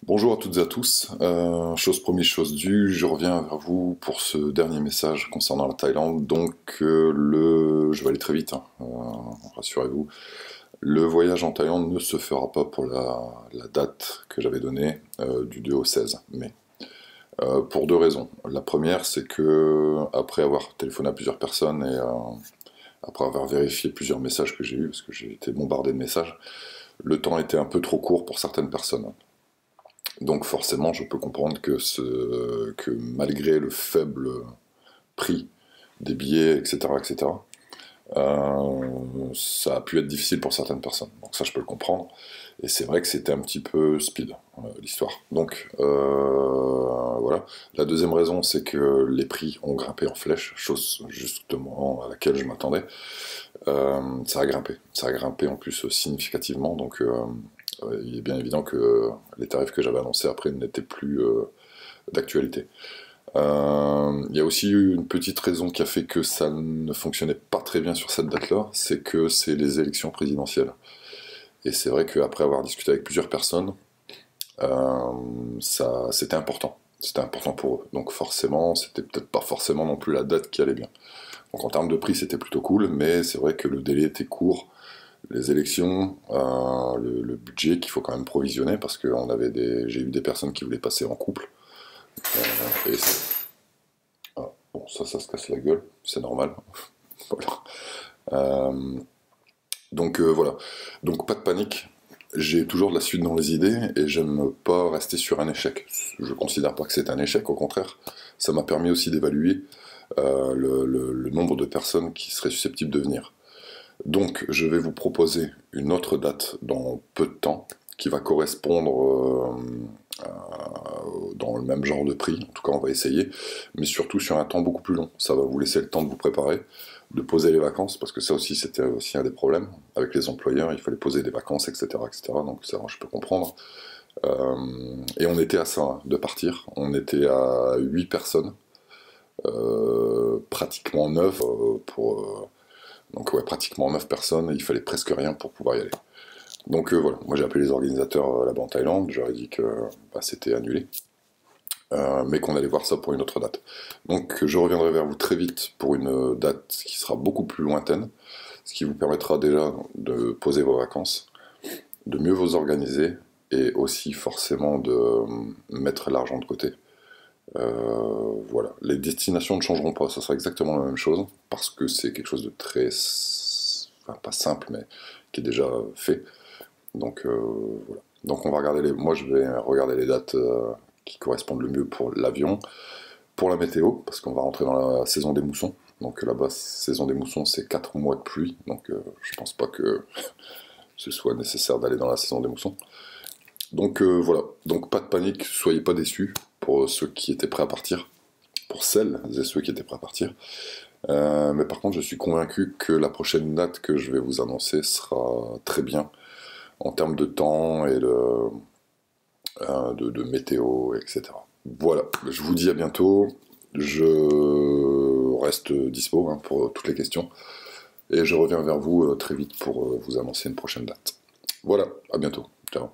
Bonjour à toutes et à tous. Chose promise, chose due, je reviens vers vous pour ce dernier message concernant la Thaïlande. Donc, je vais aller très vite, hein, rassurez-vous. Le voyage en Thaïlande ne se fera pas pour la date que j'avais donnée, du 2 au 16 mai. Pour deux raisons. La première, c'est que après avoir téléphoné à plusieurs personnes et après avoir vérifié plusieurs messages que j'ai eus, parce que j'ai été bombardé de messages, le temps était un peu trop court pour certaines personnes. Donc forcément, je peux comprendre que malgré le faible prix des billets, etc., etc., ça a pu être difficile pour certaines personnes. Donc ça, je peux le comprendre. Et c'est vrai que c'était un petit peu speed, l'histoire. Donc voilà. La deuxième raison, c'est que les prix ont grimpé en flèche, chose justement à laquelle je m'attendais. Ça a grimpé. Ça a grimpé en plus significativement. Donc il est bien évident que les tarifs que j'avais annoncés après n'étaient plus d'actualité. Il y a aussi eu une petite raison qui a fait que ça ne fonctionnait pas très bien sur cette date-là, c'est que c'est les élections présidentielles. Et c'est vrai qu'après avoir discuté avec plusieurs personnes, c'était important. C'était important pour eux. Donc forcément, c'était peut-être pas forcément non plus la date qui allait bien. Donc en termes de prix, c'était plutôt cool, mais c'est vrai que le délai était court. Les élections, le budget qu'il faut quand même provisionner, parce que j'ai eu des personnes qui voulaient passer en couple. Et bon, ça se casse la gueule, c'est normal. Voilà. Euh, donc voilà. Donc pas de panique. J'ai toujours de la suite dans les idées et j'aime pas rester sur un échec. Je considère pas que c'est un échec, au contraire. Ça m'a permis aussi d'évaluer le nombre de personnes qui seraient susceptibles de venir. Donc, je vais vous proposer une autre date dans peu de temps qui va correspondre dans le même genre de prix. En tout cas, on va essayer, mais surtout sur un temps beaucoup plus long. Ça va vous laisser le temps de vous préparer, de poser les vacances, parce que ça aussi, c'était aussi un des problèmes avec les employeurs. Il fallait poser des vacances, etc., etc. Donc ça, je peux comprendre. Et on était à ça, hein, de partir. On était à 8 personnes, pratiquement 9 donc ouais, pratiquement 9 personnes, et il fallait presque rien pour pouvoir y aller. Donc voilà, moi j'ai appelé les organisateurs là-bas en Thaïlande, je leur ai dit que c'était annulé, mais qu'on allait voir ça pour une autre date. Donc je reviendrai vers vous très vite pour une date qui sera beaucoup plus lointaine, ce qui vous permettra déjà de poser vos vacances, de mieux vous organiser, et aussi forcément de mettre l'argent de côté. Voilà, les destinations ne changeront pas, ça sera exactement la même chose, parce que c'est quelque chose de très, enfin, pas simple, mais qui est déjà fait. Donc voilà. Donc on va regarder moi je vais regarder les dates qui correspondent le mieux pour l'avion, pour la météo, parce qu'on va rentrer dans la saison des moussons. Donc là-bas, saison des moussons, c'est 4 mois de pluie, donc je pense pas que ce soit nécessaire d'aller dans la saison des moussons. Donc voilà, donc pas de panique, soyez pas déçus pour ceux qui étaient prêts à partir, pour celles et ceux qui étaient prêts à partir. Mais par contre, je suis convaincu que la prochaine date que je vais vous annoncer sera très bien en termes de temps et de météo, etc. Voilà, je vous dis à bientôt. Je reste dispo, hein, pour toutes les questions. Et je reviens vers vous très vite pour vous annoncer une prochaine date. Voilà, à bientôt. Ciao.